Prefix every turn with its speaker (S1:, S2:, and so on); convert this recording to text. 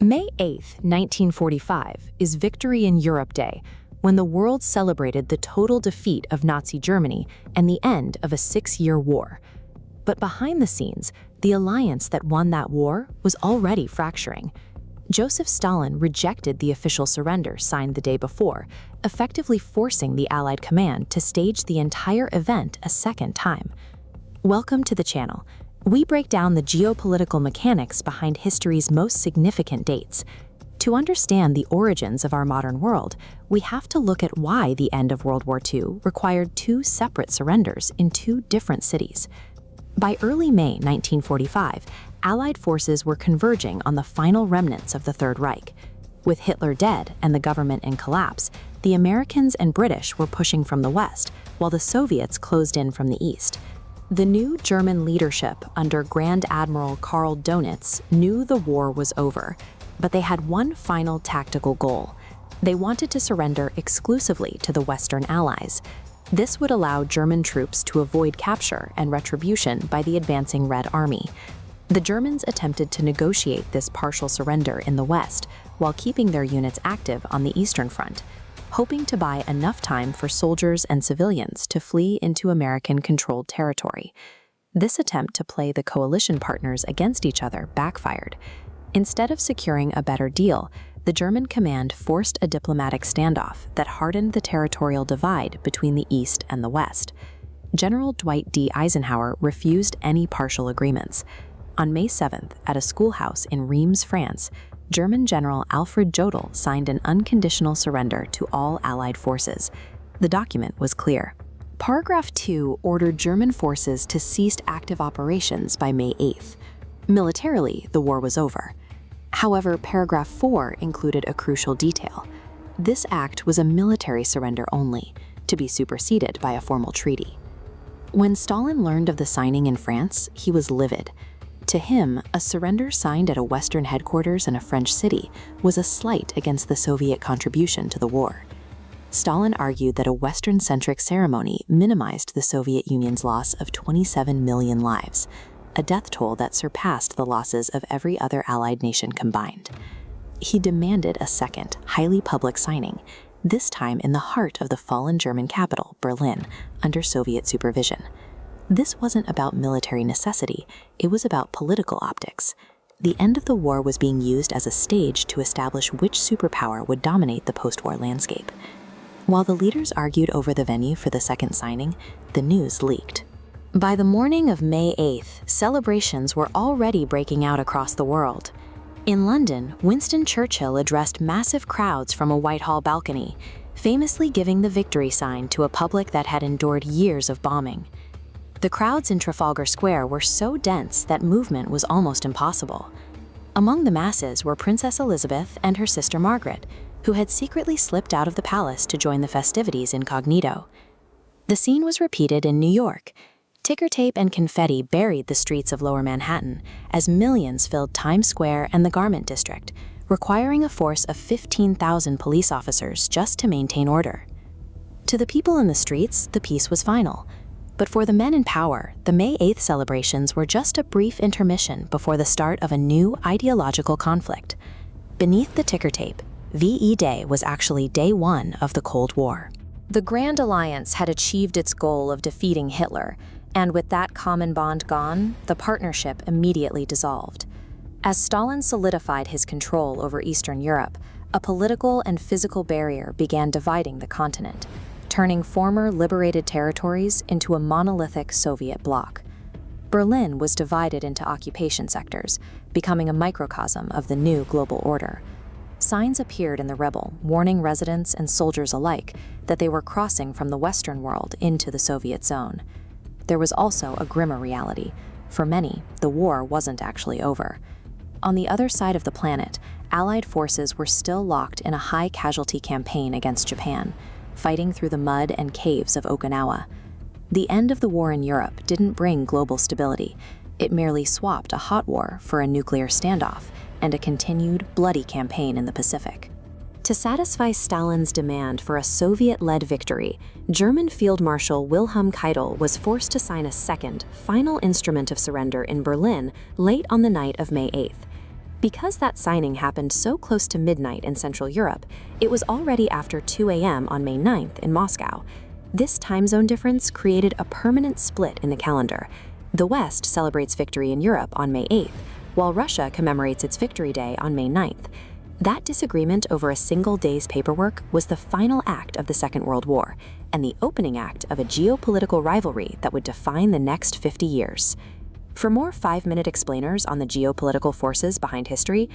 S1: May 8, 1945, is Victory in Europe Day, when the world celebrated the total defeat of Nazi Germany and the end of a 6-year war. But behind the scenes, the alliance that won that war was already fracturing. Joseph Stalin rejected the official surrender signed the day before, effectively forcing the Allied command to stage the entire event a second time. Welcome to the channel. We break down the geopolitical mechanics behind history's most significant dates. To understand the origins of our modern world, we have to look at why the end of World War II required two separate surrenders in two different cities. By early May 1945, Allied forces were converging on the final remnants of the Third Reich. With Hitler dead and the government in collapse, the Americans and British were pushing from the west, while the Soviets closed in from the east. The new German leadership under Grand Admiral Karl Dönitz knew the war was over, but they had one final tactical goal. They wanted to surrender exclusively to the Western Allies. This would allow German troops to avoid capture and retribution by the advancing Red Army. The Germans attempted to negotiate this partial surrender in the West while keeping their units active on the Eastern Front, hoping to buy enough time for soldiers and civilians to flee into American-controlled territory. This attempt to play the coalition partners against each other backfired. Instead of securing a better deal, the German command forced a diplomatic standoff that hardened the territorial divide between the East and the West. General Dwight D. Eisenhower refused any partial agreements. On May 7th, at a schoolhouse in Reims, France, German General Alfred Jodl signed an unconditional surrender to all Allied forces. The document was clear. Paragraph 2 ordered German forces to cease active operations by May 8th. Militarily, the war was over. However, paragraph 4 included a crucial detail. This act was a military surrender only, to be superseded by a formal treaty. When Stalin learned of the signing in France, he was livid. To him, a surrender signed at a Western headquarters in a French city was a slight against the Soviet contribution to the war. Stalin argued that a Western-centric ceremony minimized the Soviet Union's loss of 27 million lives, a death toll that surpassed the losses of every other Allied nation combined. He demanded a second, highly public signing, this time in the heart of the fallen German capital, Berlin, under Soviet supervision. This wasn't about military necessity, it was about political optics. The end of the war was being used as a stage to establish which superpower would dominate the post-war landscape. While the leaders argued over the venue for the second signing, the news leaked. By the morning of May 8th, celebrations were already breaking out across the world. In London, Winston Churchill addressed massive crowds from a Whitehall balcony, famously giving the victory sign to a public that had endured years of bombing. The crowds in Trafalgar Square were so dense that movement was almost impossible. Among the masses were Princess Elizabeth and her sister Margaret, who had secretly slipped out of the palace to join the festivities incognito. The scene was repeated in New York. Ticker tape and confetti buried the streets of Lower Manhattan as millions filled Times Square and the Garment District, requiring a force of 15,000 police officers just to maintain order. To the people in the streets, the peace was final. But for the men in power, the May 8th celebrations were just a brief intermission before the start of a new ideological conflict. Beneath the ticker tape, VE Day was actually day one of the Cold War. The Grand Alliance had achieved its goal of defeating Hitler, and with that common bond gone, the partnership immediately dissolved. As Stalin solidified his control over Eastern Europe, a political and physical barrier began dividing the continent, turning former liberated territories into a monolithic Soviet bloc. Berlin was divided into occupation sectors, becoming a microcosm of the new global order. Signs appeared in the rebel, warning residents and soldiers alike that they were crossing from the Western world into the Soviet zone. There was also a grimmer reality. For many, the war wasn't actually over. On the other side of the planet, Allied forces were still locked in a high-casualty campaign against Japan, fighting through the mud and caves of Okinawa. The end of the war in Europe didn't bring global stability. It merely swapped a hot war for a nuclear standoff and a continued, bloody campaign in the Pacific. To satisfy Stalin's demand for a Soviet-led victory, German Field Marshal Wilhelm Keitel was forced to sign a second, final instrument of surrender in Berlin late on the night of May 8th. Because that signing happened so close to midnight in Central Europe, it was already after 2 a.m. on May 9th in Moscow. This time zone difference created a permanent split in the calendar. The West celebrates victory in Europe on May 8th, while Russia commemorates its Victory Day on May 9th. That disagreement over a single day's paperwork was the final act of the Second World War, and the opening act of a geopolitical rivalry that would define the next 50 years. For more 5-minute explainers on the geopolitical forces behind history,